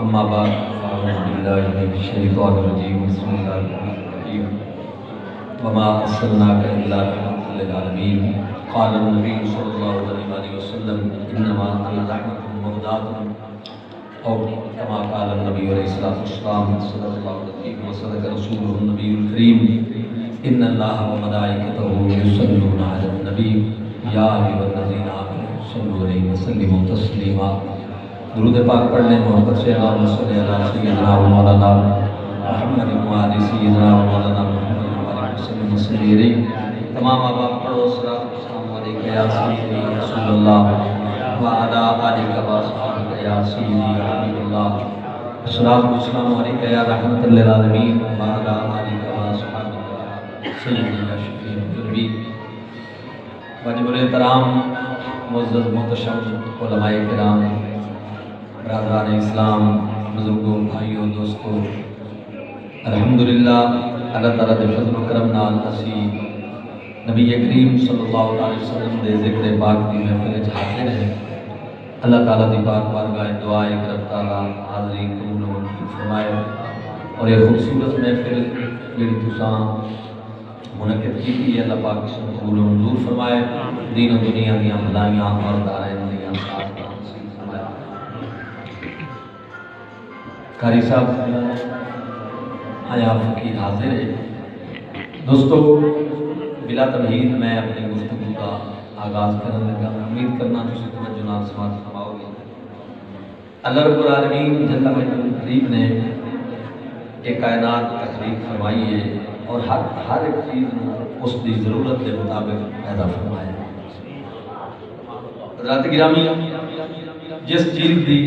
اما بعد اعوذ باللہ من الشیطان الرجیم بسم اللہ الرحمن الرحیم وما ارسلناک الا رحمۃ للعالمین قال النبی صلی اللہ علیہ وسلم انما انا رحمۃ مہداۃ اور کما قال النبی علیہ الصلوۃ والسلام صلی اللہ علیہ وسلم رسول النبی الکریم ان اللہ وملائکتہ یصلون علی النبی یا ایھا الذین آمنوا صلوا علیہ وسلموا تسلیما۔ درود پاک پڑھنے محبت سے اللہم صلی علی سیدنا و مولانا محمد و علی سیدنا و مولانا محمد علیہ وسلم صلی علیہ تمام آباب پڑھو صلاۃ و سلام علیکہ یا سیدی رسول اللہ و علی آلہ و اصحابہ یا سیدی حبیب اللہ، صلاۃ و سلام علیکہ یا رحمۃ للعالمین و علی آلہ و اصحابہ سیدی یا شفیع ذنوبی۔ واجب الاحترام معزز محتشم علماء کرام، برادران اسلام، بزرگوں، بھائیوں، دوستوں، الحمدللہ اللہ تعالیٰ دے فضل و کرم نال اسی نبی کریم صلی اللہ علیہ وسلم دے ذکر پاک دی محفل وچ حاضر ہیں۔ اللہ تعالیٰ دی پاک بارگاہ دعا ہے کہ رب تعالیٰ حاضری قبول و منظور فرمائے اور یہ خوبصورت محفل جڑی تساں منعقد کی ہے اللہ پاک اس کو قبول و منظور فرمائے، دین و دنیا دیاں بھلائیاں اور دارین دیاں ساتھ نصیب فرمائے۔ قاری صاحب آیا فقیر حاضر ہے۔ دوستو بلا تمہید میں اپنی گفتگو کا آغاز کرنے لگا، امید کرنا تسی توجہ نال سماعت فرماؤ گے۔ اللہ رب العالمین جل مجدہ کریم نے ایک کائنات تخلیق فرمائی ہے اور ہر ایک چیز اس کی ضرورت کے مطابق پیدا فرمایا ہے۔ حضرات گرامی، جس چیز کی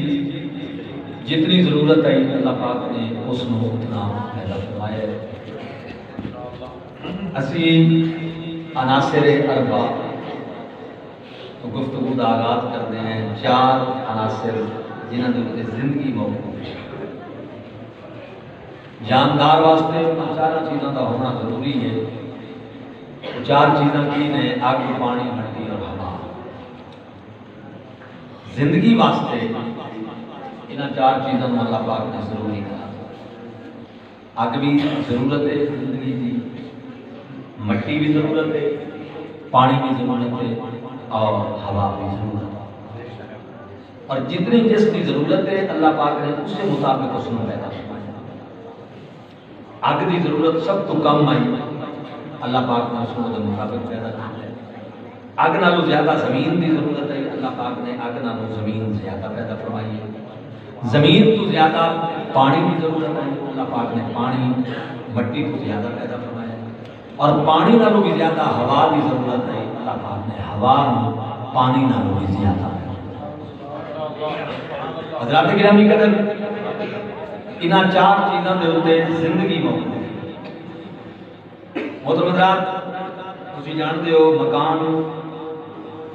جتنی ضرورت ہے اللہ پاک نے اس کو اتنا پیدا فرمایا ہے۔ اسی عناصر اربع تو گفتگو کا آغاز کرتے ہیں۔ چار عناصر جنہاں دے اوپر زندگی موقوف ہے۔ جاندار واسطے ان چار چیزوں کا ہونا ضروری ہے۔ وہ چار چیزاں کی نے؟ آگ، پانی، مٹی اور ہوا۔ زندگی واسطے انہاں چار چیزوں کو اللہ پاک نے ضروری کرا۔ آگ بھی ضرورت ہے زندگی کی، مٹی بھی ضرورت ہے، پانی بھی ضرورت ہے اور ہوا بھی ضرورت ہے۔ اور جتنی جس کی ضرورت ہے اللہ پاک نے اس کے مطابق اس کو پیدا فرمایا۔ آگ کی ضرورت سب تو کم آئی، اللہ پاک نے اس کو مطابق پیدا کیا ہے۔ آگ نالوں زیادہ زمین کی ضرورت ہے، اللہ پاک نے آگ نالوں زمین زیادہ پیدا فرمائی ہے۔ زمین تو زیادہ پانی کی ضرورت ہے، اللہ پاک نے پانی مٹی تو زیادہ پیدا فرمایا ہے۔ اور پانی نالوں بھی زیادہ ہوا کی ضرورت ہے، اللہ پاک نے ہوا پانی نالوں بھی زیادہ۔ حضرات گرامی قدر، انہاں چار چیزاں دے اوپر زندگی موجود ہے۔ محترم حضرات، تسی جانتے ہو مکان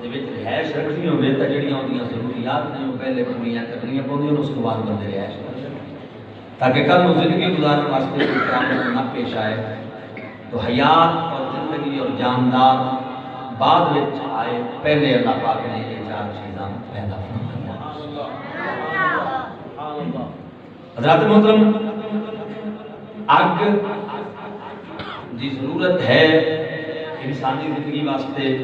دے وچ رہائش رکھنی ہوے تے جڑیاں ہوندیاں ضروریات نے وہ پہلے پوریاں کرنیاں پوندیاں، اس کے بعد بندے رہائش کرتے تاکہ کل نو زندگی گزارنے واسطے کوئی پرابلم نہ پیش آئے۔ تو حیات اور زندگی اور جاندار بعد وچ آئے، پہلے اللہ پاک نے یہ چار چیزاں پیدا فرمائیں۔ حضرات محترم، آگ دی ضرورت ہے انسانی زندگی واسطے،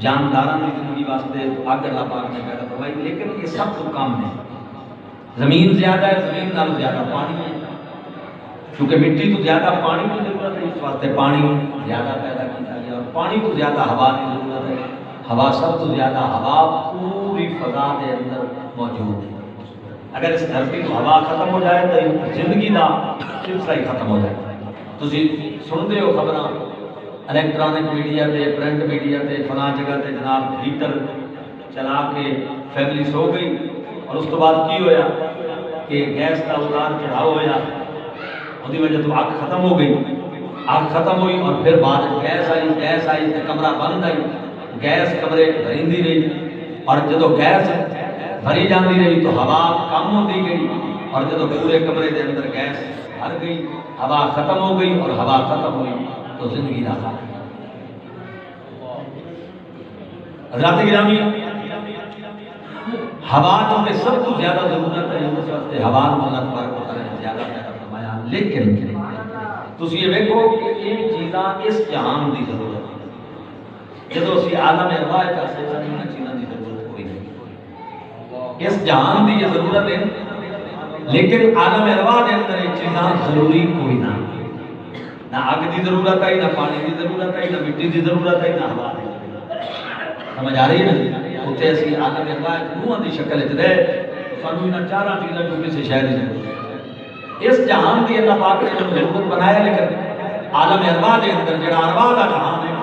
جانداران کی زندگی واسطے، تو آگ اللہ پاک نے پیدا فرمائی، لیکن یہ سب تو کم ہے۔ زمین زیادہ ہے، زمین نال زیادہ پانی ہے، کیونکہ مٹی تو زیادہ پانی کی ضرورت ہے، اس واسطے پانی زیادہ پیدا کیا گیا۔ اور پانی تو زیادہ ہوا کی ضرورت ہے، ہوا سب تو زیادہ، ہوا پوری فضا کے اندر موجود ہے۔ اگر اس دھرتی تو ہوا ختم ہو جائے تو زندگی کا سلسلہ ہی ختم ہو جائے۔ تسی سنتے ہو خبراں الیکٹرانک میڈیا تے، پرنٹ میڈیا تے، فلاں جگہ تے جناب ہیٹر چلا کے فیملی سو گئی، اور اس تو بعد کی ہویا کہ گیس کا اتار چڑھاؤ ہویا، اس کی وجہ تو آگ ختم ہو گئی۔ آگ ختم ہوئی اور پھر بعد گیس آئی تے کمرہ بند آئی، گیس کمرے بھریندی رہی، اور جدو گیس بھری جاندی رہی تو ہوا کم ہوتی گئی، اور جدو پورے کمرے دے اندر گیس بھر گئی، ہوا ختم ہو گئی، اور ہوا ختم ہوئی تو زندگی نہ خالی۔ حضرات گرامی، ہوا چونکہ سب کو زیادہ ضرورت ہے اس واسطے ہوا کو اللہ تبارک و تعالیٰ نے زیادہ پیدا فرمایا. لیکن تسی یہ دیکھو کہ یہ چیزاں اس جہان دی ضرورت ہے. جدو اسی عالم ارواح کا سوچا نہیں ان چیزاں دی ضرورت کوئی نہیں. اس جہان دی یہ ضرورت ہے لیکن عالم ارواح دے اندر یہ چیزاں ضروری کوئی نہ. نہ آگ دی ضرورت ہے، نہ پانی دی ضرورت ہے، نہ مٹی دی ضرورت ہے، نہ ہوا دی. سمجھ آ رہی ہے نا؟ اتنے اسی عالم ارواح روحاں دی شکل وچ رہے سانو انہاں چاراں چیزاں جو کسی شے دی ضرورت ہے. اس جہان دی اللہ پاک نے ضرورت بنایا لیکن عالم ارواح دے اندر جڑا ارواح دا جہان ہے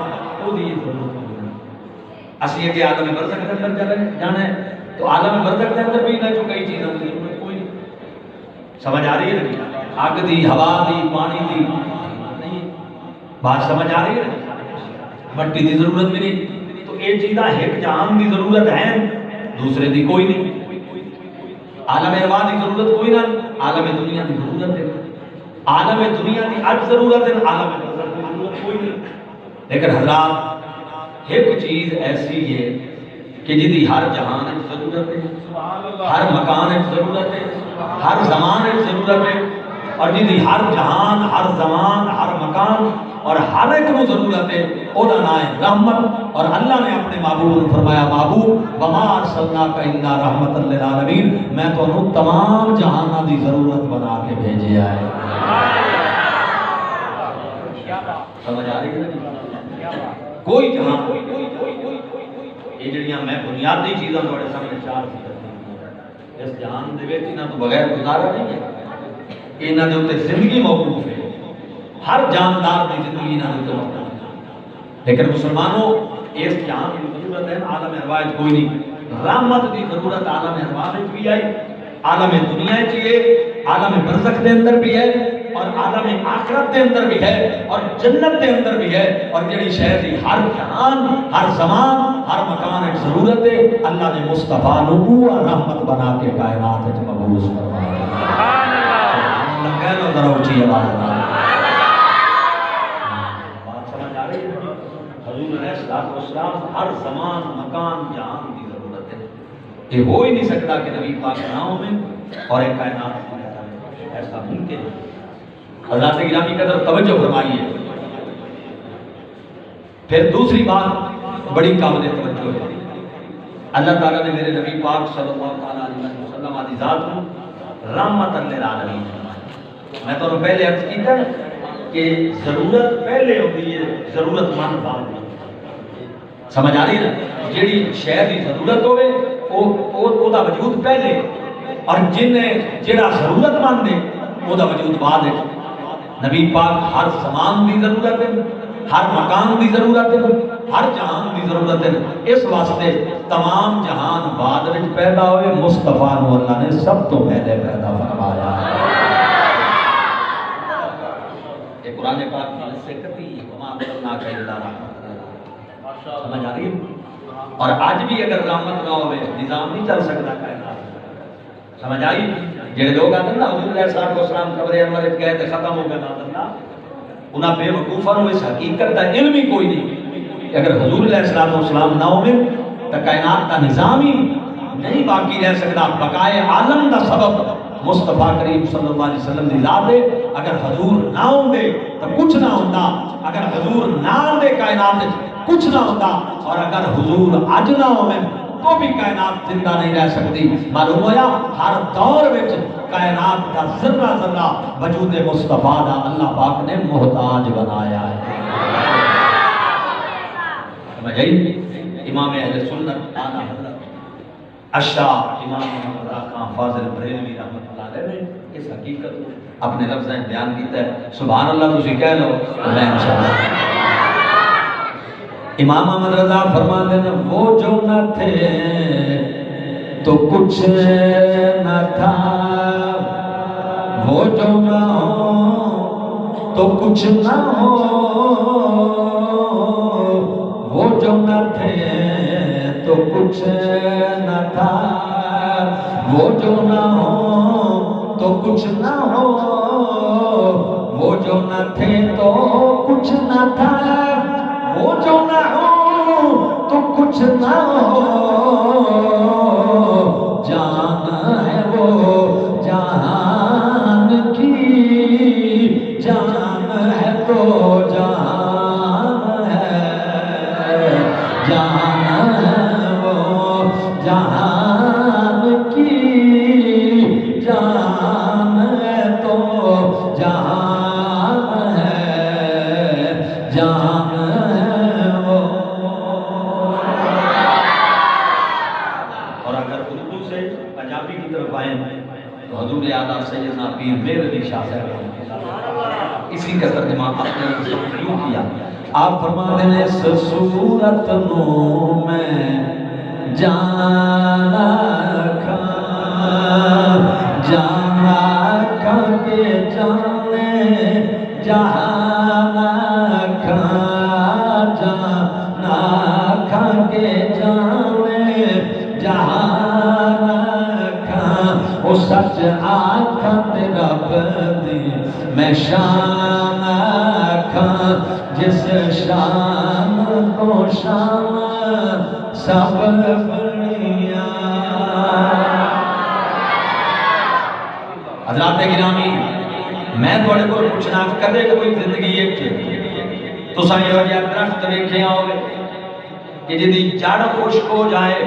وہ دی ضرورت نہیں. اسی کہ عالم برزخ دے اندر چلے جانا ہے تو عالم برزخ دے اندر بھی نہ جو کئی چیزاں دی ضرورت کوئی نہیں. سمجھ آ رہی ہے نا؟ آگ دی، ہوا دی، پانی دی نہیں. بات سمجھ آ رہی ہے؟ مٹی دی ضرورت بھی نہیں. تو یہ چیزاں ایک جہان دی ضرورت ہے دوسرے دی کوئی نہیں. عالم ارواح دی ضرورت کوئی نہ، عالم دنیا دی ضرورت ہے. عالم دنیا دی اج ضرورت ہے، عالم برزخ دی ضرورت کوئی نہیں. لیکن حضرات ایک چیز ایسی ہے کہ جدی ہر جہان کی ضرورت ہے، ہر مکان کی ضرورت ہے، ہر زمان کی ضرورت ہے، اور جدی ہر جہان، ہر زمان، ہر مکان اور ہر ایک کو ضرورت ہے او دا نام ہے رحمت. اور اللہ نے اپنے محبوب نے فرمایا محبوب وما ارسلناک الا رحمت للعالمین، میں تو تمام جہانوں دی ضرورت بنا کے بھیجا ہے. سمجھ آ رہی ہے؟ کوئی جہاں یہ جڑیاں میں بنیادی چیزاں تھوڑے سامنے چار چیزاں اس جہان دے وچ انہاں تو بغیر گزارا نہیں ہے. انہاں دے اوتے زندگی موقوف ہے، ہر جاندار دی زندگی انہاں دے اوتے موقوف ہے. لیکن مسلمانوں اس جہان کی ضرورت ہے، عالم ارواح کوئی نہیں. رحمت دی ضرورت عالم ارواح میں بھی ہے، عالم دنیا وچ بھی ہے، عالم برزخ دے اندر بھی ہے، اور عالم آخرت دے اندر بھی ہے، اور جنت دے اندر بھی ہے. اور جڑی شے دی ہر جہان، ہر زمان، ہر مکان ایک ضرورت ہے اللہ نے مصطفیٰ نو رحمت بنا کے کائنات وچ مبعوث فرمایا. اللہ کہہ لو ذرا اونچی آواز میں. بات سمجھ آ رہی ہے؟ حضور علیہ الصلوۃ والسلام ہر زمان، مکان، جہان کی ضرورت ہے. یہ ہو ہی نہیں سکتا کہ نبی پاک نہ ہو میں اور ایک کائنات میں ایسا ممکن ہے. حضرات گرامی قدر توجہ فرمائیے. پھر دوسری بات بڑی قابل توجہ ہے. اللہ تعالیٰ نے میرے نبی پاک صلی اللہ علیہ وسلم کی ذات کو رحمت للعالمین. میں تو پہلے عرض کیتا کہ ضرورت پہلے ہوتی ہے، ضرورت مند بعد میں. سمجھ آ رہی ہے نا؟ جیڑی شے دی ضرورت ہوے او دا وجود پہلے، اور جیڑا ضرورت مند ہے او دا وجود بعد ہے. نبی پاک ہر زمان دی ضرورت ہے، ہر مکان دی ضرورت ہے، ہر جہان دی ضرورت ہے. اس واسطے تمام جہان بعد وچ پیدا ہوئے، مصطفیٰ نو اللہ نے سب تو پہلے پیدا فرمایا. یہ قرآن پاک کی سے کتی وما ارسلناک الا رحمت للعالمین. سمجھ آ رہی ہے؟ اور آج بھی اگر رحمت نہ ہوئے نظام نہیں چل سکتا کائنات. سمجھ آئی؟ جڑے لوگ آتے ہیں نا حضور علیہ السلام قبر انور وچ گئے تے ختم ہو گیا نا اللہ، انہاں بے وقوفاں نوں اس حقیقت دا علم ہی کوئی نہیں کہ اگر حضور علیہ السلام نہ ہوئے تو کائنات کا نظام ہی نہیں باقی رہ سکتا. بقائے عالم دا سبب مصطفیٰ کریم صلی اللہ علیہ وسلم دی ذات ہے. اگر حضور نہ ہوندے تو کچھ نہ ہوندا، اگر حضور نہ ہوندے کائنات کچھ نہ ہوتا، اور اگر حضور اج نہ ہوئے تو بھی کائنات زندہ نہیں رہ سکتی. معلوم ہوا ہر دور وچ کائنات کا ذرہ ذرہ وجود مصطفیٰ دا اللہ پاک نے محتاج بنایا ہے. سمجھ آئی؟ امام اہل سنت اعلیٰ حضرت اشاہ امام محمد خان فاضل بریلوی رحمۃ اللہ علیہ نے اس حقیقت کو اپنے لفظ میں بیان کیتا ہے. سبحان اللہ تسی کہہ لو میں انشاءاللہ. امام احمد رضا فرماتے ہیں وہ جو نہ تھے تو کچھ نہ تھا، وہ جو نہ ہو تو کچھ نہ ہو، وہ جو نہ تھے تو کچھ نہ تھا، وہ جو نہ ہو تو کچھ نہ ہو، وہ جو نہ تھے تو کچھ نہ تھا، وہ جو نہ ہو تو کچھ نہ ہو، ہے وہ جہان کی جان ہے تو جہان ہے جان ہے وہ جہان کی جان ہے تو جہان ہے جان ہے وہ۔ اور اگر اردو سے پنجابی کی طرف آئیں تو حضور اعلیٰ سیدنا پیر میر علی شاہ صاحب اسی کا ترجمہ اپنے یوں کیا۔ آپ فرماتے ہیں اس صورت نو میں جانا کھا جانا کھا کے جانے جانا کھا جانا کھا کے جانے جانا کھا وہ سچ آنکھا تیرا بدی میں شان آکھا جس شان کو شان سب بڑھیا۔ حضرات گرامی میں تھوڑے کو پوچھنا کدے کوئی زندگی ایک چھے تو سائیں ہو جائے درخت دیکھے آؤگے کہ جدی جڑ خشک ہو جائے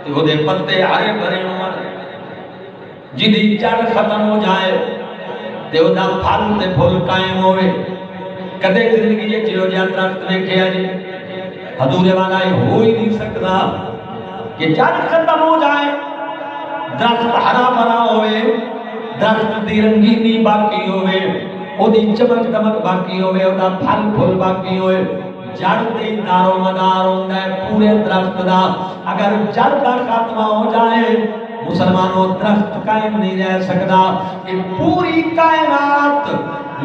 تو وہ دے پتے ہرے بھرے عمر جدی جڑ ختم ہو جائے دیو دا پھل تے پھول قائم ہوئے کدے زندگی یہ چیو جہاں درخت دیکھے جی حضور والا ہو ہی نہیں سکتا کہ جڑ ختم ہو جائے درخت ہرا بھرا ہوئے درخت دی رنگینی باقی ہوئے او دی چمک دمک باقی ہوئے او دا پھل پھول باقی ہوئے جڑ دی دارو مدار ہوندہ ہے پورے درخت دا اگر جڑ دا خاتمہ ہو جائے مسلمانوں درخت قائم نہیں رہ سکتا کہ پوری کائنات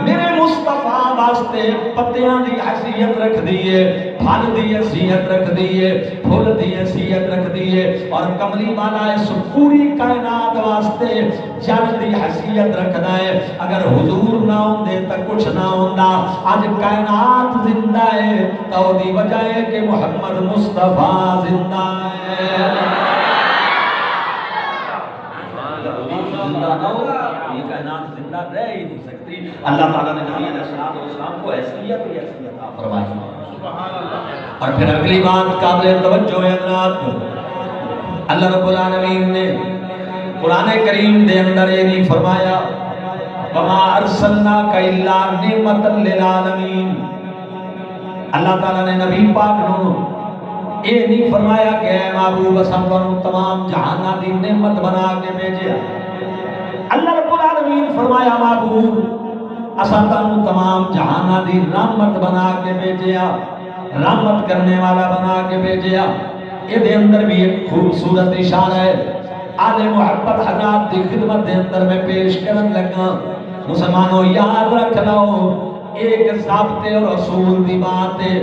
میرے مصطفیٰ واسطے پتیاں دی حیثیت رکھ دیئے پھل دی حیثیت رکھ دیئے پھول دی حیثیت رکھ دیئے اور کملی والا اس پوری کائنات واسطے جڑ دی حیثیت رکھ دائے اگر حضور نہ ہوندے تا کچھ نہ ہوندہ آج کائنات زندہ ہے تو دی وجہ ہے کہ محمد مصطفیٰ زندہ ہے۔ زندہ نہ ہو یہ کائنات زندہ رہ ہی نہیں سکتی۔ اللہ تعالیٰ نے نبی علیہ السلام کو حیثیت ہی حیثیت فرمائی۔ اور پھر اگلی بات قابل توجہ ہے حضرات اللہ رب العالمین نے قرآن کریم دے اندر یہ نہیں فرمایا وَمَا أَرْسَلْنَاكَ إِلَّا نِعْمَةً لِلْعَالَمِينَ۔ اللہ تعالیٰ نے نبی پاک نو یہ نہیں فرمایا کہ اے محبوب اساں تانوں تمام جہاناں دی نعمت بنا کے بھیجیا۔ اللہ رب العالمین فرمایا محبوب اساں تانوں تمام جہاناں دی رحمت بنا کے بھیجیا، رحمت کرنے والا بنا کے بھیجیا۔ یہ دے اندر بھی ایک خوبصورت اشارہ ہے آل محبت حضرات دی خدمت دے اندر میں پیش کرن لگا۔ مسلمانوں یاد رکھ لو ایک ضابط اور اصول دی بات ہے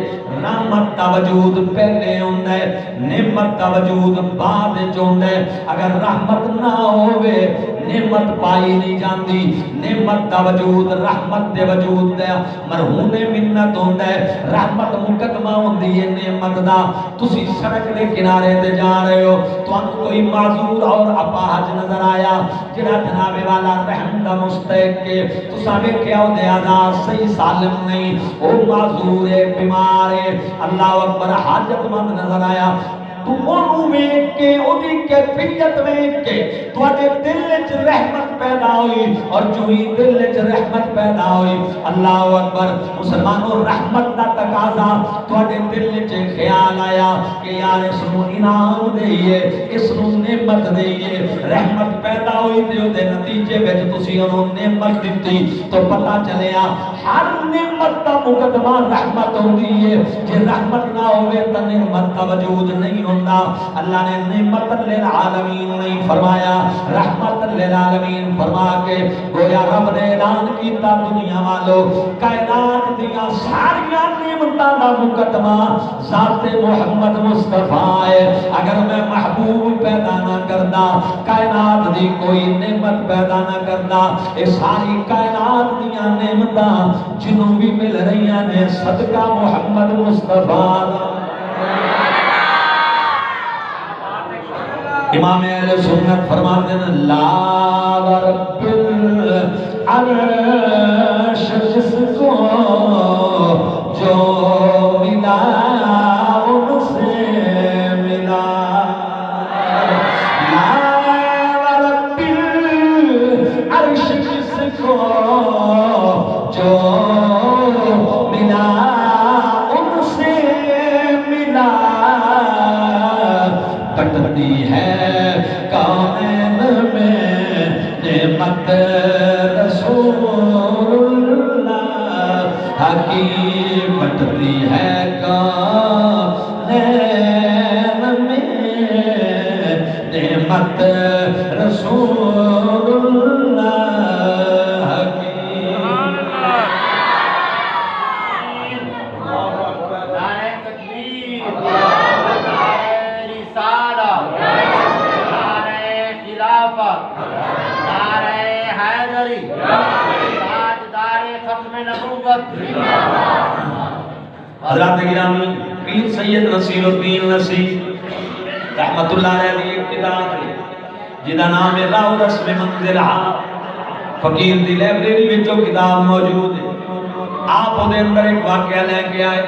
رحمت کا وجود پہلے ہوندہ ہے نعمت کا وجود بعد ہوندہ ہے۔ اگر رحمت نہ ہوئے نعمت پائی نہیں جاندی، نعمت کا وجود رحمت دے وجود دے مرہون منت ہوندہ ہے، رحمت مقدمہ ہوندی ہے نعمت دا۔ تسی سڑک دے کنارے دے جا رہے ہو تو ان کوئی معذور اور اپاہج نظر آیا جنہ جناب والا رحم دا مستحق کے تو ساڑھے کیا ہو دے آدھار صحیح سالم نہیں او معذور ہے بیمار ہے اللہ اکبر حاجت مند نظر آیا تو انہوں میں کے انہی کیفیت میں کے تو آجے دل چ رحمت پیدا ہوئی اور جو ہی دل چ رحمت پیدا ہوئی اللہ اکبر مسلمانوں رحمت دا تقاضا تو آجے دل چ خیال آیا کہ یار اس نو انعام دئیے اس نو نعمت دئیے رحمت پیدا ہوئی دیو دے نتیجے میں جو تسی انہوں نعمت دیتی تو پتا چلیا ہر نعمت دا مقدمہ رحمت ہوندی ہے جے رحمت نہ ہوئے تا نعمت کا وجود نہیں ہوندہ۔ اللہ نے نعمت للعالمین نہیں فرمایا رحمت للعالمین فرما کے گویا رب نے اعلان کیتا دنیا والو کائنات دیا ساریاں نعمتاں دا مقدمہ ذات محمد مصطفیٰ ہے۔ اگر میں محبوب پیدا نہ کردا کائنات دی کوئی نعمت پیدا نہ کردا اے ساری کائنات دیا نعمتاں جنوں بھی مل رہی ہیں صدقہ محمد مصطفیٰ امام اہل سنت فرماتے ہیں لا ورب العرش جس کو جو ملا ان سے ملا لا ورب العرش جس کو جو ملا ان سے ملا بٹتی ہے کائن میں نعمت رسول اللہ حکیم بٹتی ہے کائن میں نعمت رسول اللہ حکیم نعرہ تکبیر، نعرہ رسالہ، نعرہ خلافت، نعرہ حیدری، تاجدار ختم نبوت۔ حضرات گرامی پیر سید نصیر الدین نصیر رحمت اللہ علیہ دی ایک کتاب ہے جدا نام ہے راہ رسم منزل فقیر دی لائبریری میں جو کتاب موجود ہے آپ وہ اندر ایک واقعہ لے کے آئے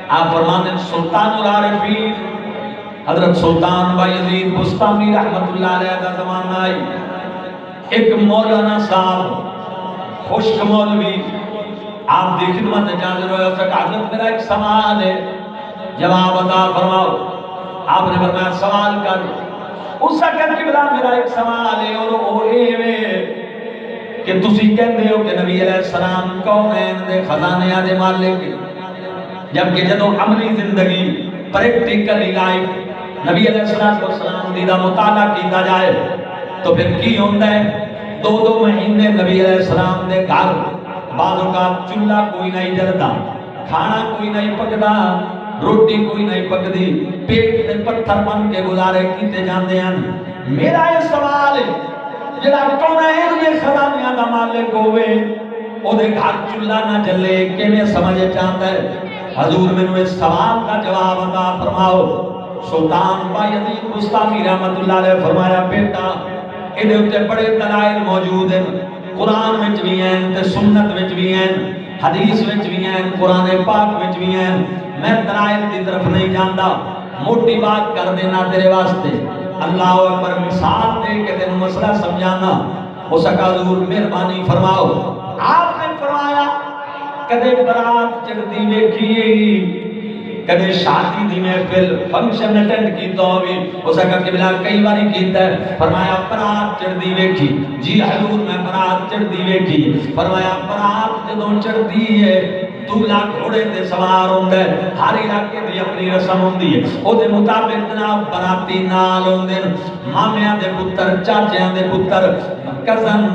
آپ فرماتے ہیں سلطان العارفین حضرت سلطان بایزید بستامی رحمت اللہ علیہ کا زمانہ آئی ایک مولانا صاحب خشک مولوی آپ دی خدمت جاندر ہوئے اس وقت حضرت میرا ایک سوال ہے جواب عطا فرماؤ آپ نے فرمایا سوال کر اس وقت کی بلا میرا ایک سوال ہے اور وہ اے کہ تسی کہندے ہو کہ نبی علیہ السلام کونین دے خزانے دے مالک جبکہ جدو عملی زندگی پریکٹیکلی لائف نبی علیہ السلام دیدہ مطالعہ کیتا جائے تو پھر کی ہوندہ ہے دو مہینے نبی علیہ السلام دے گھر بعض اوقات چولہا کوئی نہیں جلتا کھانا کوئی نہیں پکدا روٹی کوئی نہیں پکدی پیٹ دے پتھر بن کے گزارے کیتے جاندے ہیں میرا یہ سوال ہے جڑا کونین دے خزانیاں دا مالک ہوئے او دے گھر چولہا نہ جلے کیویں سمجھے چاہتا ہے حضور میں اس سوال کا جواب عطا فرماؤ سلطان بایزید بستامی رحمت اللہ علیہ فرمایا بیٹا ادھے اتے بڑے دلائل موجود ہیں قرآن وچ بھی ہیں تے سنت وچ بھی ہیں حدیث وچ بھی ہیں قرآن پاک وچ بھی ہیں میں دلائل کی طرف نہیں جاندا موٹی بات کر دینا تیرے واسطے اللہ اکبر مثال دے کے تینوں مسئلہ سمجھانا ہو سکا حضور مہربانی فرماؤ آپ نے فرمایا کدے برات چڑھتی ویکھیے کدے شادی دی محفل فنکشن اٹینڈ کیتا ہوئی ہو سکا کہ بلا کئی باری کیتا ہے فرمایا برات چڑھتی ویکھی جی حضور میں برات چڑھتی ویکھی فرمایا برات جدوں چڑھتی ہے دولہا گھوڑے تے سوار ہوندے ہر علاقے دی اپنی رسم ہوندی ہے او دے مطابق جناب براتی نال ہوندے مامیاں دے پتر چاچیاں دے پتر کزن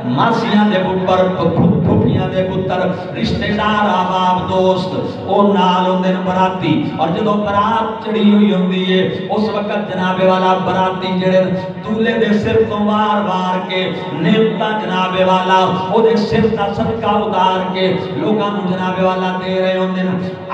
ماسیاں دے پتر پھوپھیاں دے پتر رشتہ دار احباب دوست او نال ہوندے براتی اور جدوں برات چڑھی ہوئی ہوندی ہے اس وقت جناب والا براتی جڑے دولہے دے سر تو وار کے نعمتاں جناب والا او دے سر دا صدقہ اتار کے لوکاں نوں جناب والا دے رہے ہوندے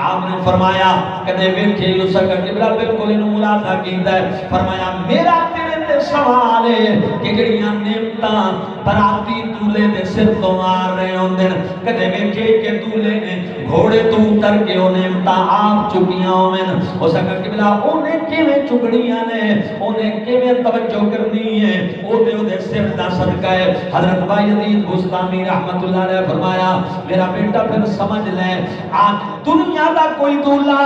آپ نے فرمایا کدے ویکھے یو سکا قبلہ بالکل انہوں ملاحظہ کیتا ہے فرمایا میرا تیرے تے سوال ہے کہ جڑیاں نعمتاں براتی دولے دے سر تو مار رہے ہوندے کدے ویکھے کہ دولے نے گھوڑے تو اتر کے او نعمتاں آپ چکیاں ہوویں ہو سکا قبلہ اونے کیویں چکڑیاں نے اونے کیویں توجہ کرنی ہے او دے سر دا صدقہ ہے حضرت بایزید بستامی رحمت اللہ علیہ فرمایا میرا بیٹا پھر سمجھ لے آج دنیا دا کوئی دولہ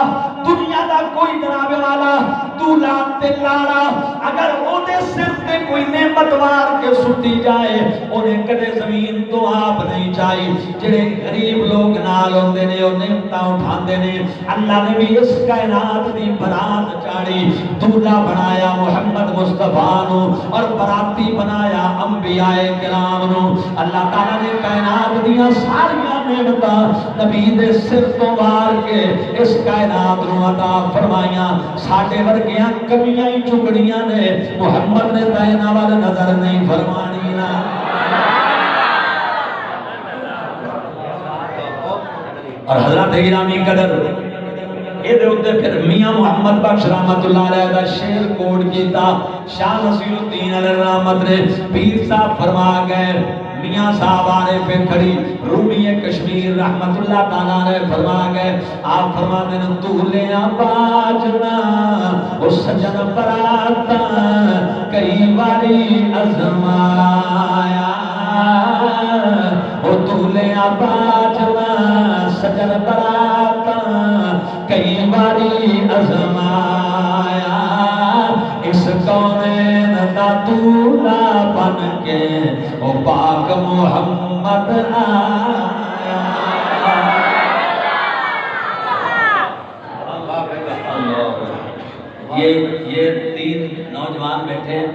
دنیا دا کوئی جناب والا دولہ تے لاڑا اگر او دے سر تے کوئی نعمت وار کے سٹی جائے انہیں کدے زمین تو آپ نہیں چاہی جڑے غریب لوگ نال ہوندے نے او نعمتاں اٹھاندے نے اللہ نے بھی اس کائنات دی برات چاڑی دولہ بنایا محمد مصطفیٰ نو اور براتی بنایا انبیاء کرام نو اللہ تعالیٰ نے کائنات دیاں ساریاں نعمتاں نبی دے سر تو وار کے اس کائنات نو عطا فرمائیاں ساڈے ورگیاں کمیاں ہی چکڑیاں نے محمد نے تینا وال نظر نہیں فرمانی نا اور حضرت گرامی قدر اے دے اوتے پھر میاں محمد بخش رحمت اللہ علیہ دا شعر کوٹ کیتا شاہ نصیر الدین علیہ رحمت نے پیر صاحب فرما گئے میاں صاحب آرے پہ کھڑی رومی کشمیر رحمت اللہ تعالیٰ نے فرما گئے آپ فرما دینا دولیا باجنا اس سجن براتا کئی باری ازمایا وہ دولیا باجنا سجن براتا کئی باری ازمایا اس کونین دا دولا بن کے وہ پاک محمد آیا یہ تین نوجوان بیٹھے ہیں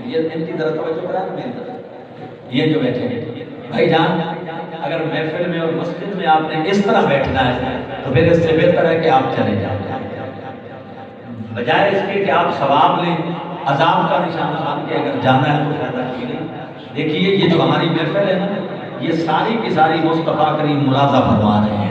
یہ ان کی طرف توجہ کرا میری طرف یہ جو بیٹھے ہیں بھائی جان اگر محفل میں اور مسجد میں آپ نے اس طرح بیٹھنا ہے تو پھر اس سے بہتر ہے کہ آپ چلے جائیں بجائے اس کے کہ آپ ثواب لیں عذاب کا نشانہ بن کے اگر جانا ہے تو فائدہ کی نہیں دیکھیے یہ جو ہماری محفل ہے نا یہ ساری کی ساری مصطفیٰ کریم ملازہ فرما رہے ہیں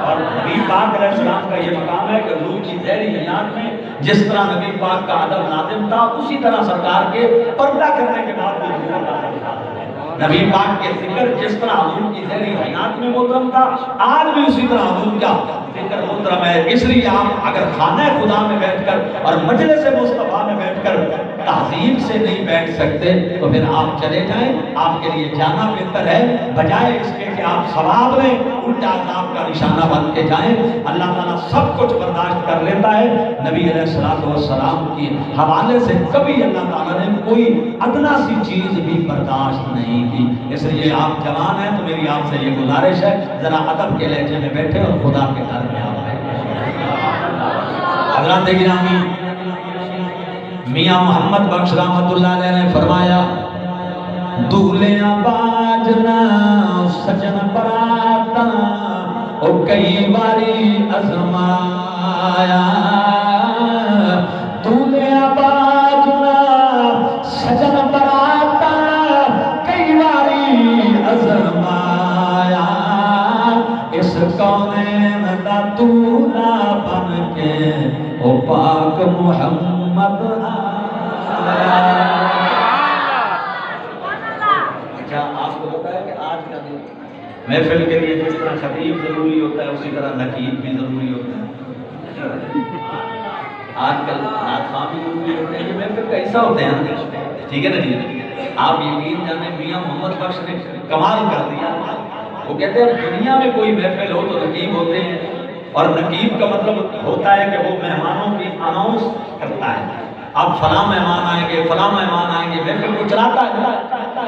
اور نبی پاک علیہ السلام کا یہ مقام ہے کہ حضور کی ظاہری حیات میں جس طرح نبی پاک کا ادب لازم تھا اسی طرح سرکار کے پردہ کرنے کے بعد بھی نبی پاک کے ذکر جس طرح حضور کی ظاہری حیات میں محترم تھا آج بھی اسی طرح حضور کا ذکر محترم ہے اس لیے آپ اگر خانہ خدا میں بیٹھ کر اور مجلس مصطفیٰ میں بیٹھ کر تہذیب سے نہیں بیٹھ سکتے تو پھر آپ چلے جائیں آپ کے لیے جانا بہتر ہے بجائے اس کے کہ آپ ثواب لیں الٹا عذاب کا نشانہ بن کے جائیں اللہ تعالیٰ سب کچھ برداشت کر لیتا ہے نبی علیہ السلام کی حوالے سے کبھی اللہ تعالیٰ نے کوئی ادنا سی چیز بھی برداشت نہیں کی اس لیے آپ جوان ہیں تو میری آپ سے یہ گزارش ہے ذرا ادب کے لہجے میں بیٹھے اور خدا کے گھر میں آپ بیٹھے حضرات گرامی میاں محمد بخش رحمت اللہ علیہ نے فرمایا دولیا باجنا سجن براتا او کئی باری ازمایا دولیا باجنا سجن براتا کئی باری ازمایا اس کونین دا دولا بن کے او پاک محمد آیا اچھا آپ کو پتا ہے کہ آج کا دن محفل کے لیے جس طرح خطیب ضروری ہوتا ہے اسی طرح نقیب بھی ضروری ہوتا ہے آج کل ناطخواں بھی ضروری ہوتے ہیں یہ محفل کا حصہ ہوتے ہیں ٹھیک ہے نا جی آپ یقین جانیں میاں محمد بخش نے کمال کر دیا وہ کہتے ہیں دنیا میں کوئی محفل ہو تو نقیب ہوتے ہیں اور نقیب کا مطلب ہوتا ہے کہ وہ مہمانوں کی اناؤنس کرتا ہے اب فلاں مہمان آئیں گے محفل کو چلاتا ہے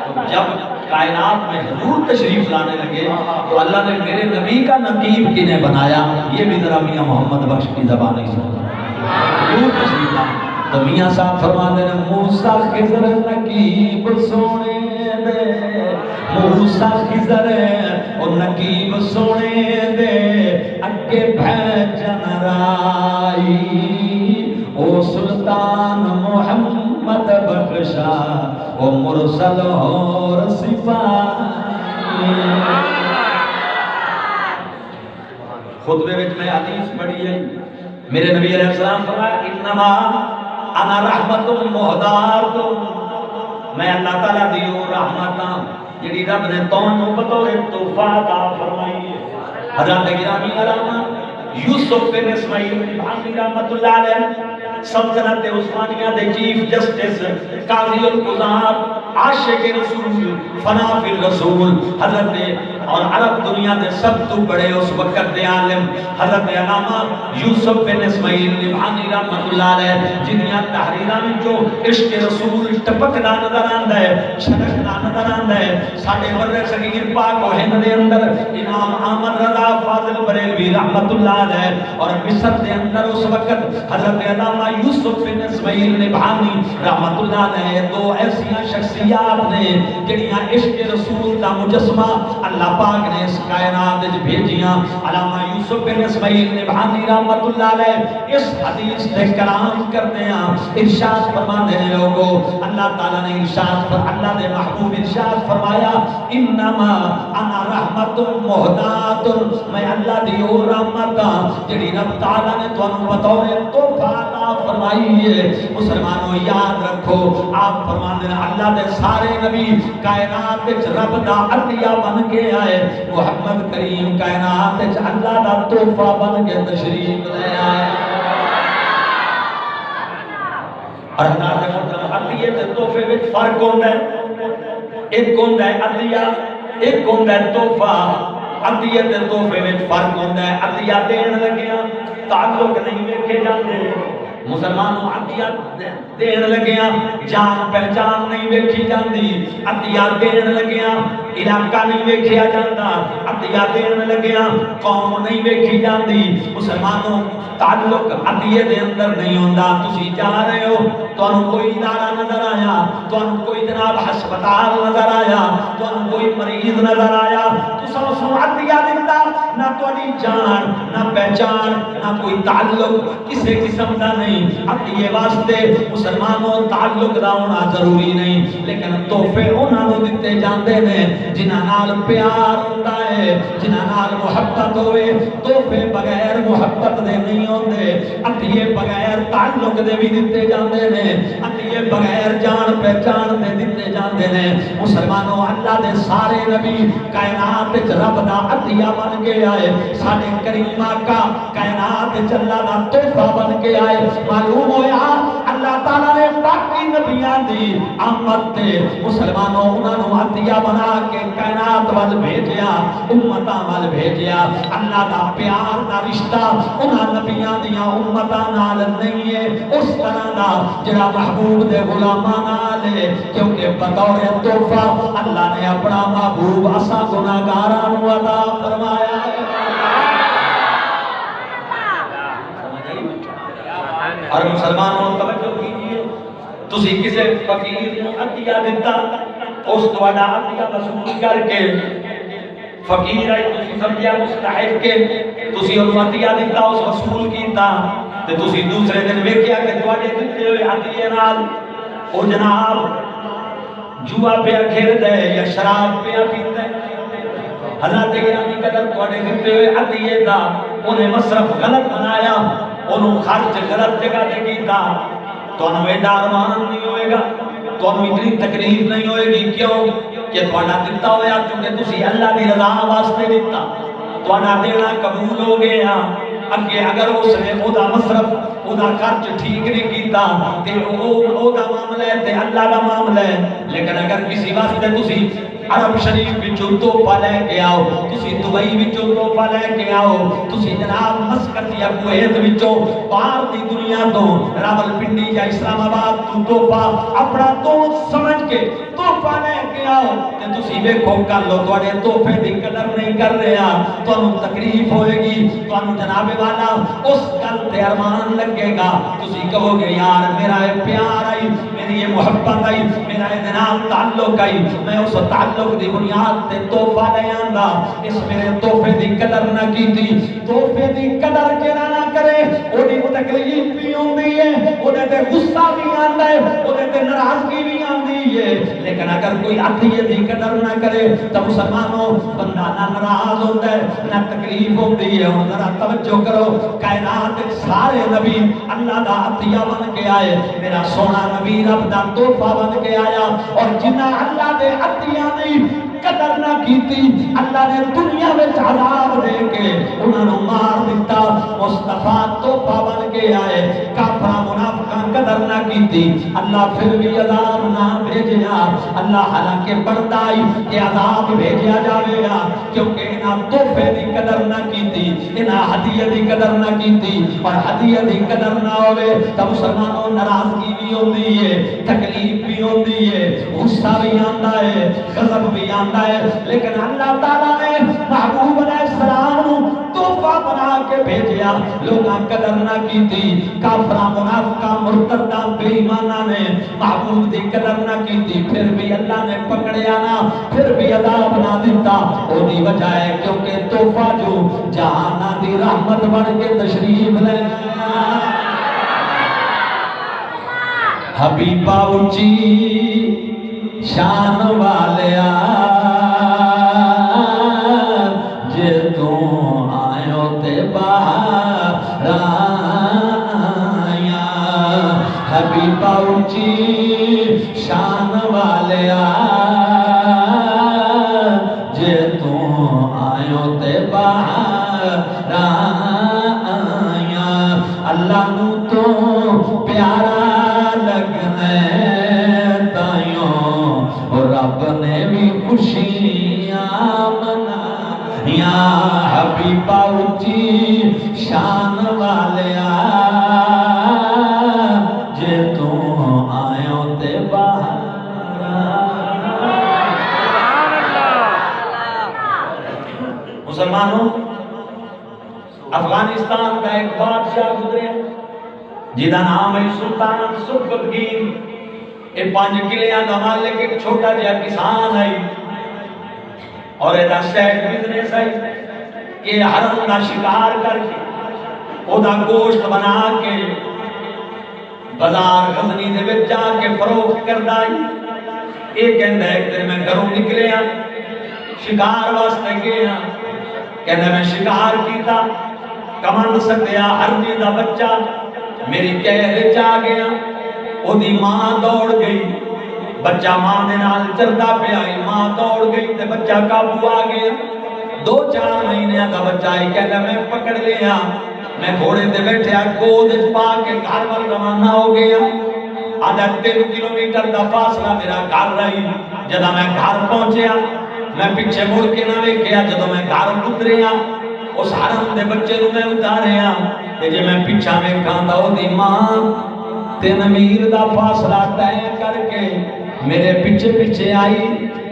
تو جب کائنات میں حضور تشریف لانے لگے تو اللہ نے میرے نبی کا نقیب کنہیں بنایا یہ بھی ذرا میاں محمد بخش کی زبان نہیں سنتا حضور تشریف لانے تو میاں صاحب فرماتے ہیں موسیٰ خضر نقیب سونے دے موسیٰ خضر اور نقیب سونے دے اگے بھیجن رائی او سلطان محمد بخشا او مرسل اور سپاہی خطبے میں حدیث پڑھی ہے میرے نبی علیہ السلام فرمایا انما انا رحمت مہدار میں اللہ تعالیٰ دیو رحمتاں جڑی رب نے تانوں بطور تحفہ عطا فرمائی ہے حضرت گرامی علامہ یوسف بن اسماعیل بن رحمت اللہ علیہ سلطنت عثمانیہ دے چیف جسٹس قاضی القضات عاشق رسول فنا فی الرسول حضرت اور عرب دنیا دے سب تو بڑے اس وقت دے عالم حضرت علامہ یوسف بن اسماعیل نبھانی رحمت اللہ علیہ جنیاں تحریرہ میں جو عشق رسول ٹپکنا نظر آندہ ہے چھڑکنا نظر آندہ ہے ساڑھے برے صغیر پاک و ہند دے اندر امام احمد رضا فاضل بریلوی رحمت اللہ علیہ اور مصر دے اندر اس وقت حضرت علامہ یوسف بن اسماعیل نبھانی رحمت اللہ علیہ دو ایسیاں شخصیات نے جنیاں عشق رسول دا مجسمہ اللہ پاک نے اس کائنات وچ بھیجیاں علامہ یوسف بن اسماعیل نبھانی رحمت اللہ علیہ اس حدیث تے کلام کرتے ہیں ارشاد فرماتے ہیں لوگوں اللہ تعالیٰ نے اللہ نے محبوب ارشاد فرمایا انما انا رحمت مہدات میں اللہ دی او رحمت جڑی رب تعالیٰ نے تانوں بطور تحفہ عطا فرمائی ہے مسلمانوں یاد رکھو آپ فرماتے ہیں اللہ دے سارے نبی کائنات وچ رب دا عطیہ بن کے آئے محمد کریم کائنات وچ اللہ دا تحفہ بن کے تشریف لے آئے اور اللہ دے مطلب عطیے تے تحفے وچ فرق ہوندا ہے ایک ہوندا ہے عطیہ ایک ہوندا ہے تحفہ عطیے تے تحفے وچ فرق ہوندا ہے عطیہ دین لگیاں تعلق نہیں ویکھے جاندے مسلمانوں عطیہ دین لگیاں جان پہچان نہیں ویکھی جاندی عطیہ دین لگیاں علاقہ نہیں ویکھیا جاندا عطیہ دین لگیاں قوم نہیں ویکھی جاندی مسلمانوں تعلق عطیے دے اندر نہیں ہوندا تسی جا رہے ہو تانوں کوئی ادارہ نظر آیا تانوں کوئی جناب ہسپتال نظر آیا تانوں کوئی مریض نظر آیا تساں اس نوں عطیہ دتا نہ تہاڈی جان نہ پہچان نہ کوئی تعلق کسے قسم دا نہیں عطیے واسطے مسلمانوں تعلق دا ہونا ضروری نہیں لیکن تحفے انہاں نوں دتے جاندے نے جنہاں نال پیار ہوندا ہے جنہاں نال محبت ہوے تحفے بغیر محبت دے نہیں ہوندے عطیے بغیر تعلق دے بھی دتے جاندے نے عطیے بغیر جان پہچان دے دتے جاندے نے مسلمانوں اللہ دے سارے نبی کائنات وچ رب دا عطیہ بن کے آئے ساڈے کریم آقا کائنات وچ اللہ دا تحفہ بن کے آئے معلوم ہویا اللہ تعالیٰ نے باقی نبیاں دی آمد تے مسلمانوں انہاں نوں عطیہ بنا کے کائنات وال بھیجیا امتاں وال بھیجیا اللہ دا پیار دا رشتہ انہاں نبیاں دیاں امتاں نال نہیں ہے اس طرح دا جڑا محبوب دے غلاماں نال ہے کیونکہ بطور تحفہ اللہ نے اپنا محبوب اساں گناہگاراں نوں عطا فرمایا ہے اور مسلمانوں توجہ کیجئے تسی کسے فقیر نوں عطیہ دتا اس تواڈا عطیہ وصول کر کے فقیر ہے تسی سمجھیا مستحق کے تسی اونوں عطیہ دتا اس وصول کیتا تے تسی دوسرے دن ویکھیا کہ تواڈے دتے ہوئے عطیے نال او جناب جوا پیا کھیلدا ہے یا شراب پیا پیندا ہے حضرت گرامی قدر تواڈے دتے ہوئے عطیے دا انہیں مصرف غلط بنایا انہوں خرچ غلط جگہ دے کیتا تو انہوں ایڈا ارمان نہیں ہوئے گا تو انہوں اتنی تکلیف نہیں ہوئے گی کیوں کہ تو انہوں دیتا ہویا چونکہ تسی اللہ دی رضا واسطے دیتا تو انہوں دینا قبول ہو گیا اگر اس نے او دا مصرف او دا خرچ ٹھیک نہیں کیتا تے او دا معاملہ ہے تے اللہ دا معاملہ ہے لیکن اگر کسی واسطے تسی عرب شریف وچوں تحفہ لے کے آؤ تسی دبئی وچوں تحفہ لے کے آؤ تسی جناب مسقط یا کویت وچوں باہر دی دنیا تو راولپنڈی یا اسلام آباد تو تحفہ اپنا دوست سمجھ کے تحفہ لے کے آؤ تے تسی ویکھو کر لو تواڈے تحفے دی قدر نہیں کر رہا تانوں تکلیف ہوئے گی تانوں جناب والا اس گل تے ارمان لگے گا تسی کہو گے یار میرا یہ پیار آئی میری یہ محبت آئی میرا یہ جناب تعلق آئی میں اس تعلق دی بنیاد تے تحفہ لے آندا اس میرے تحفے دی قدر نہ کیتی تحفے دی قدر کیڑا نہ کرے اودی تکلیف بھی ہوندی ہے اودے تے غصہ بھی آندا ہے اودے تے ناراضگی بھی آندی ہے لیکن اگر کوئی عطیے دی قدر نہ کرے تو مسلمانوں بندہ نہ ناراض ہوندا ہے نہ تکلیف ہوندی ہے ہن ذرا توجہ کرو کائنات سارے نبی اللہ دا عطیہ بن کے آئے میرا سونا نبی رب دا تحفہ بن کے آیا اور جنہ اللہ دے عطیہ نے قدر نہ کیتی اللہ نے دنیا میں عذاب دے کے انہوں نے مار دیتا مصطفیٰ تحفہ بن کے آئے کافر منافقاں قدر نہ کیتی اللہ پھر بھی عذاب نہ بھیجیا اللہ حالانکہ بڑھتا ہی کہ عذاب بھیجیا جاوے گا کیونکہ انہاں تحفے دی قدر نہ کیتی انہاں ہدیہ دی قدر نہ کیتی اور ہدیہ دی قدر نہ ہوئے تو مسلمانوں ناراضگی بھی ہوندی ہے تکلیف بھی ہوندی ہے غصہ بھی آندا ہے غضب بھی آندا ہے لیکن اللہ تعالیٰ نے محبوب علیہ السلام تحفہ بنا کے بھیجیا لوگاں قدر نہ کی تھی کافرہ منافقہ مرتدہ بے ایمانہ نے محبوب دی قدر نہ کی تھی پھر بھی اللہ نے پکڑیا نہ پھر بھی عذاب نہ دیتا وہ دی وجہ ہے کیونکہ تحفہ جو جہانہ دی رحمت بڑھ کے تشریف لے حبیبہ اونچی شان والیا جے تو آئیو تے باہر آیا حبیبہ اونچی شان والیا جے تو آئیو تے باہر آیا اللہ نو تو پیارا لگنے تائیوں رب نے بھی خوشیاں منایا حبیبہ اونچی شان والیا جے تو آئیوں تے باہر مسلمانوں افغانستان کا ایک بادشاہ گزرے جیدہ نام ہے سلطان سبکتگین اے 5 قلعیاں دا مالک ایک چھوٹا جہا کسان ہے اور ایدہ شہد بزنس ہے کہ حرم دا شکار کر کے او دا گوشت بنا کے بازار غزنی دے وچ جا کے فروخت کر دائی ایک کہندہ ایک دن میں گھروں نکلے ہیں شکار واسطے گئے ہیں کہندہ میں شکار کیتا کمند سکیا ہرنی دا بچہ میری قید چا گیا او دی ماں دوڑ گئی بچہ ماں دے نال چلدا پیا ماں دوڑ گئی تے بچہ قابو آ گیا 2-4 مہینے دا بچہ ہے کہندا میں پکڑ لیا میں گھوڑے تے بیٹھیا گود وچ پا کے گھر ول روانہ ہو گیا آدھا 3 کلومیٹر دا فاصلہ میرا گھر رہی جدوں میں گھر پہنچیا میں پیچھے مڑ کے نہ ویکھیا جدوں میں گھر اتریا اس حرم دے بچے نو میں اتاریا تے جے میں پیچھا ویکھاں دا او دی ماں 3 میل دا فاصلہ طے کر کے میرے پیچھے پیچھے آئی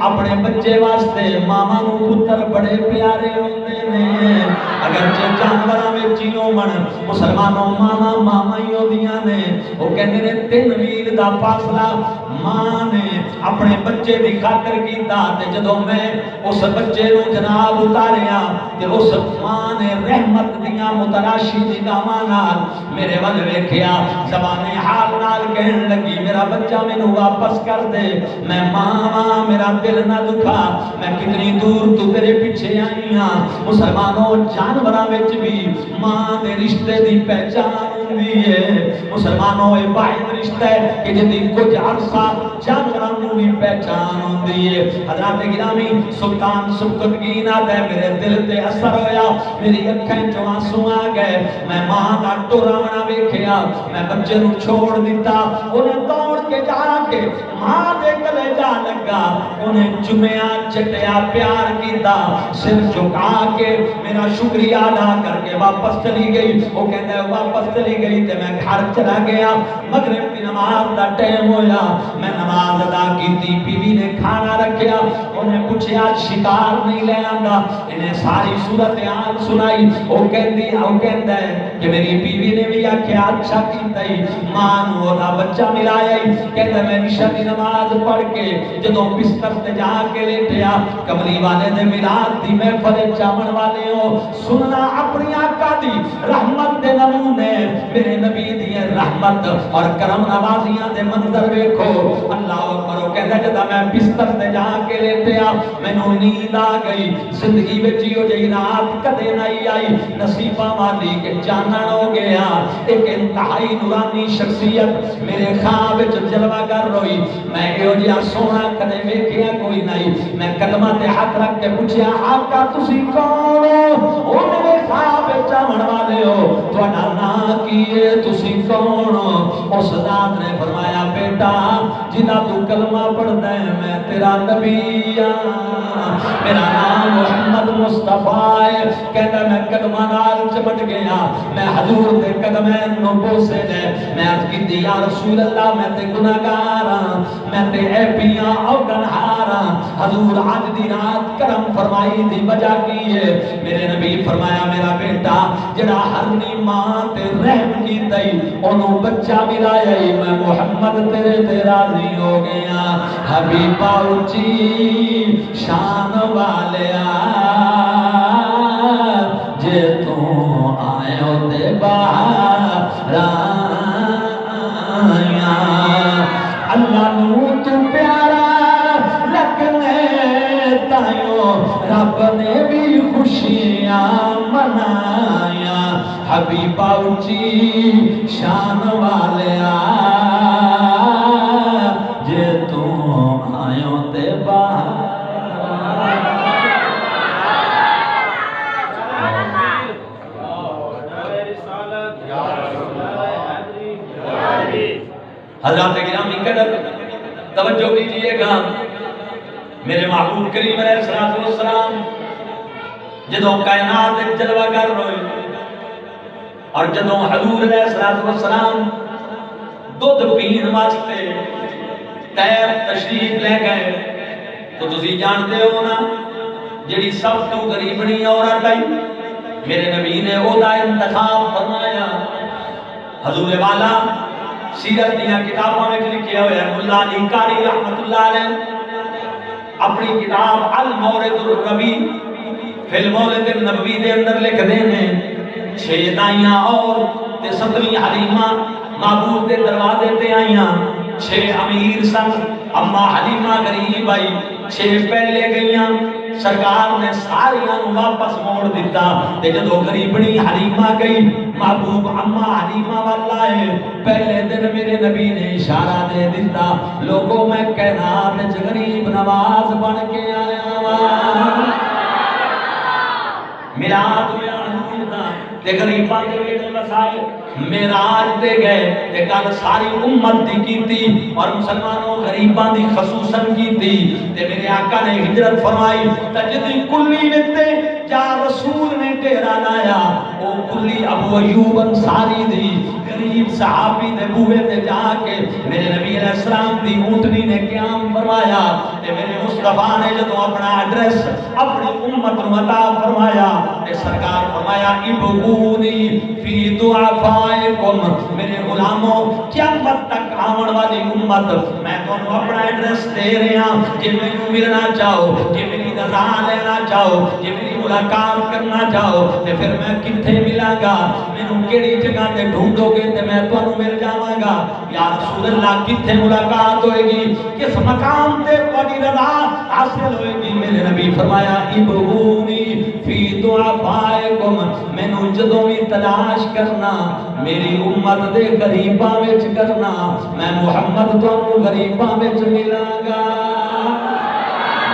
اپنے بچے واسطے ماما نو پتر بڑے پیارے ہوندے نے اگرچہ جانوراں وچ ہی ہون مسلمانوں ماما ماما ہی ہوندیاں نے او کہندے نے 3 میل دا فاصلہ ماں نے اپنے بچے دی خاطر کیتا تے جدوں میں اس بچے نو جناب اتاریا تے اس ماں نے رحمت دیاں متراشی نگاہاں نال میرے ول ویکھیا زبان حال نال کہن لگی میرا بچہ مینوں واپس کر دے میں ماں میرا دل نہ دکھا میں کتنی دور تو تیرے پیچھے آئی ہاں مسلمانوں جانوراں وچ بھی ماں دے رشتے دی پہچان ہوندی ہے مسلمانوں اے باہر رشتہ ہے کہ جدی کچھ عرصہ جانوراں نوں بھی پہچان ہوندی ہے حضرات گرامی سلطان سبکتگین آدھے میرے دل تے اثر ہویا میری اکھیں چوں آنسو آ گئے میں ماں دا ٹراونا ویکھیا میں بچے نو چھوڑ دیتا انہیں دوڑ کے جا کے ماں دے گلے جا لگا انہیں چمیا چٹیا پیار کیتا سر جھکا کے میرا شکریہ ادا کر کے واپس چلی گئی وہ کہتا ہے واپس چلی گئی تے میں گھر چلا گیا مغرب کی نماز دا ٹائم ہویا میں نماز ادا کیتی بیوی نے کھانا رکھیا انہیں پوچھیا شکار نہیں لے آندا انہیں ساری صورتحال سنائی وہ کہتا ہے کہ میری بیوی نے بھی آکھیا اچھا کیتا ہی ماں نو دا بچہ ملایا ہی کہتا ہے میں عشاء دی نماز پڑھ کے جدوں بستر تے جا کے لیٹیا کملی والے دے میلاد دی محفل چاون والے ہو سننا اپنی آقا دی رحمت دے نمونے میرے نبی دی رحمت اور کرم نوازیاں دے منظر ویکھو اللہ اکبر کہندا جدا میں بستر تے جا کے لیٹیا مینوں نیند آ گئی زندگی وچ ہو جئی رات کدے نہیں آئی نصیباں والی کہ جانن ہو گیا ایک انتہائی نورانی شخصیت میرے خواب وچ جلوہ گر ہوئی میں ایہو جہا سونا کدے ویکھیا کوئی نہیں میں قدماں تے ہاتھ رکھ کے پوچھیا آقا تسی کون ہو او میرے خواب وچ آون والے ہو تہاڈا نام کی ہے تسی کون ہو اس ذات نے فرمایا بیٹا جنہاں تو کلمہ پڑھدا ہے میں تیرا نبی ہاں میرا نام محمد مصطفیٰ ہے کہتا میں قدماں نال چمٹ گیا میں حضور دے قدمیں نو بوسے دے میں عرض کی یا رسول اللہ میں تے گناہگار ہاں میں تے اے پیاں او گنہار حضور آج دی رات کرم فرمائی دی وجہ کی ہے؟ میرے نبی فرمایا میرا بیٹا جڑا ہر نی ماں تے رحم کی تئی انہوں بچہ ملایا ہی میں محمد تیرے تے راضی ہو گیا حبیبہ اچھی شان والیا جے تو آئے ہوتے باہر آیا اللہ نو تو پیارا لگنے تائیوں رب نے بھی خوشیاں منایا حبیبہ اچھی شان والیا جے تو آئے ہوتے باہر حضرات گرامی قدر توجہ کیجئے گا میرے محبوب کریم علیہ السلام جدوں کائنات ایک جلوہ گر ہوئے اور جدوں حضور علیہ السلام دودھ پین واسطے طیب تشریف لے گئے تو تسی جانتے ہو نا جڑی سب تو غریبنی عورت آئی میرے نبی نے او دا انتخاب فرمایا حضور والا سیرت دیا کتابوں میں لکھے ہوئے ہیں ملا علی قاری رحمت اللہ علیہ اپنی کتاب المورد الربی فی المولد النبوی دے اندر لکھ دینے 6 دائیاں اور 7ویں حلیمہ معبود دے دروازے تے آئیاں 6 امیر سن اما حلیمہ غریب آئی 6 پہلے گئیاں سرکار نے ساریاں واپس موڑ دیتا تے جدو غریبنی حلیمہ گئی محبوب اما حلیمہ والا ہے پہلے دن میرے نبی نے اشارہ دے دیتا لوگوں میں کائنات وچ غریب نواز بن کے آیا وا میراج میں تے غریباں دے ویڑے وسائے معراج تے گئے تے کل ساری امت دی کیتی اور مسلمانوں غریباں دی خصوصاً کیتی تے میرے آقا نے ہجرت فرمائی تجدی کلی وچ جا رسول نے ڈیرا لایا او کلی ابو ایوب انصاری دی غریب صحابی دے بوئے تے جا کے میرے نبی علیہ السلام دی اونٹنی نے قیام فرمایا تے میرے مصطفیٰ نے جدو اپنا ایڈریس اپنی امت نو عطا فرمایا تے سرکار فرمایا ابغونی فی دعفائکم میرے غلاموں قیامت تک آون والی امت میں تمہیں اپنا ایڈریس دے رہا کہ میں ملنا چاہو کہ میری رضا لینا چاہو کہ میری ملاقات کرنا چاہو تے پھر میں کتھے ملاں گا مینوں کیڑی جگہ تے ڈھونڈو گے تے میں تانوں مل جاواں گا یا رسول اللہ کتھے ملاقات ہوئے گی کس مقام تے تہاڈی رضا حاصل ہوئے گی میرے نبی فرمایا ابغونی فی دعفائکم مینوں جدوں بھی تلاش کرنا میری امت دے غریباں وچ کرنا میں محمد تانوں غریباں وچ ملاں گا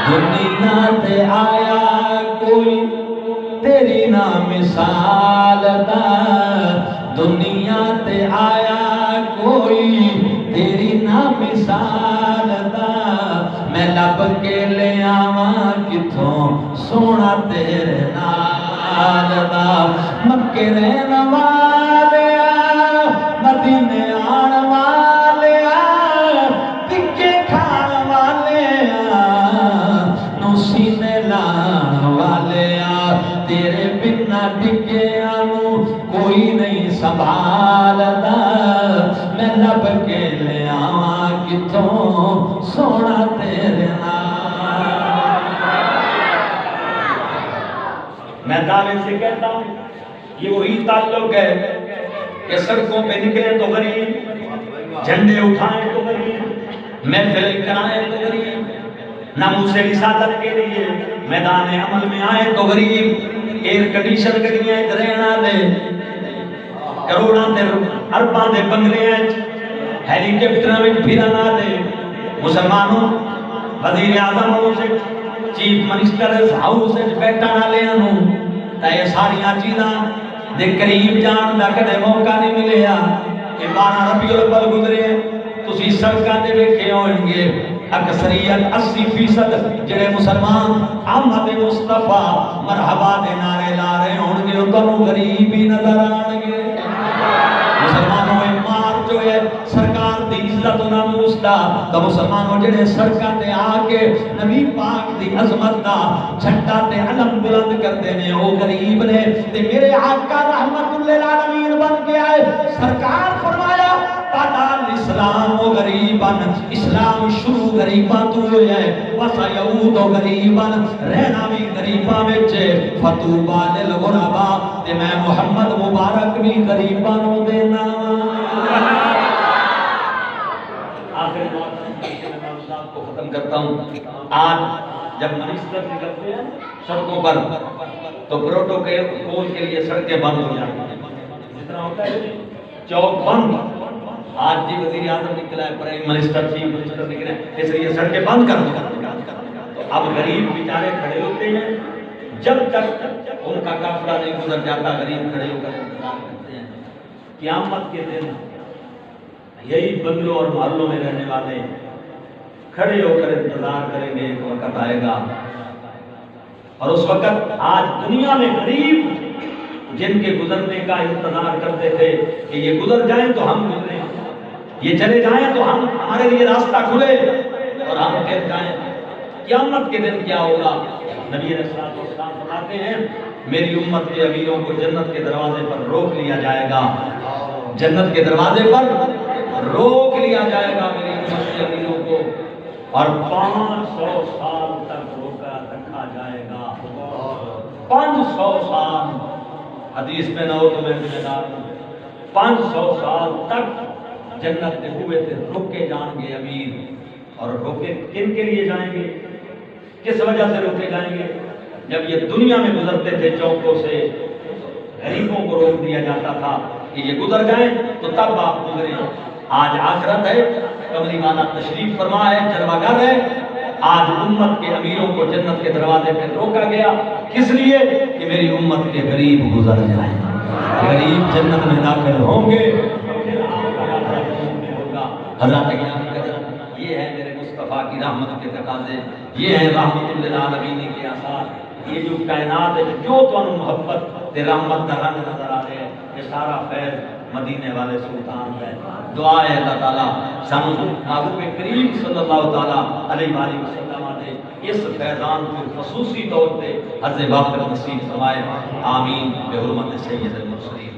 دنیا تے آیا کوئی تیری نا مثال دا دنیا تے آیا کوئی تیری نا مثال دا میں لب کے لے آواں کتھوں سونا تیرے نال دا مکے رہن والیا مدینے آن والیا تکے کھان والیا نو سینے لان والیا تیرے بنا ڈگیا نو کوئی نہیں سنبھالدا میں لب کے لے آواں کتھوں سونا تیرے نال میں دعوے سے کہتا ہوں یہ وہی تعلق ہے کہ سڑکوں پہ نکلے تو غریب جھنڈے اٹھائیں تو غریب محفل کرائیں تو غریب ناموس رسالت کے لیے میدان عمل میں آئے تو غریب ایئر کنڈیشن گڈیاں رہنا دے کروڑاں تے ارباں دے بنگلے ہیلی کاپٹراں وچ پھرنا دے مسلمانوں وزیر اعظم سے چیف منسٹر ہاؤس وچ بیٹھن والیاں نوں تے یہ ساریاں چیزاں دے قریب جان دا کدے موقع نہیں ملیا کہ 12 ربیع الاول گزرے تسی سڑکاں تے ویکھے ہون گے اکثریت 80% جڑے مسلمان احمد مصطفیٰ مرحبا دے نعرے لا رہے ہون گے تانوں غریب ہی نظر آن گے مسلمانوں مارچ جو ہے سرکار دی عزت و ناموس دا تو مسلمانوں جڑے سڑکاں تے آ کے نبی پاک دی عظمت دا جھنڈا تے علم بلند کردے نے او غریب نے تے میرے آقا رحمت للعالمین بن کے آئے سرکار فرمایا پادال اسلام و غریبان اسلام شروع غریبان تو ہے وسیعود و غریبان رہنا بھی غریبان میں فتوبہ للغربا تے میں محمد مبارک بھی غریبانوں دینا آخر بات کو ختم کرتا ہوں آج جب منسٹر نکلتے ہیں سڑکوں پر تو پروٹوکول کے لیے سڑکیں بند ہو جاتی ہیں جتنا ہوتا ہے چوک بند آج جی وزیر اعظم نکلا ہے پرائم منسٹر چیف منسٹر نکلے ہیں اس لیے سڑکیں بند کر دو تو اب غریب بیچارے کھڑے ہوتے ہیں جب تک ان کا قافلہ نہیں گزر جاتا غریب کھڑے ہو کر انتظار کرتے ہیں قیامت کے دن یہی بنگلوں اور محلوں میں رہنے والے کھڑے ہو کر انتظار کریں گے ایک وقت آئے گا اور اس وقت آج دنیا میں غریب جن کے گزرنے کا انتظار کرتے تھے کہ یہ گزر جائیں تو ہم گزریں یہ چلے جائیں تو ہمارے لیے راستہ کھلے اور ہم پھر جائیں قیامت کے دن کیا ہوگا نبی علیہ السلام فرماتے ہیں میری امت کے امیروں کو جنت کے دروازے پر روک لیا جائے گا جنت کے دروازے پر روک لیا جائے گا میری امت کے امیروں کو اور 500 سال تک روکا رکھا جائے گا 500 سال حدیث میں نہ ہو تو میں ذمہ دار ہوں 500 سال تک جنت کے ہوئے تھے روکے جائیں گے امیر اور روکے کن کے لیے جائیں گے کس وجہ سے روکے جائیں گے جب یہ دنیا میں گزرتے تھے چوکوں سے غریبوں کو روک دیا جاتا تھا کہ یہ گزر جائیں تو تب آپ گزریں آج آخرت ہے کملی والا تشریف فرما ہے جلوہ گر ہے آج امت کے امیروں کو جنت کے دروازے پہ روکا گیا کس لیے کہ میری امت کے غریب گزر جائیں غریب جنت میں داخل ہوں گے حضرت یہ ہے میرے مصطفیٰ کی رحمت کے تقاضے یہ ہے رحمت للعالمین کے آثار یہ جو کائنات ہے جو تو محبت تے رحمت کا رنگ نظر آ رہے ہیں یہ سارا فیض مدینے والے سلطان ہے دعا ہے اللہ تعالیٰ سانو محبوب کریم صلی اللہ تعالیٰ علیہ وآلہ وسلم نے اس فیضان کو خصوصی طور پہ حضرت واقع نصیب فرمائے آمین بحرمت سید المرسلین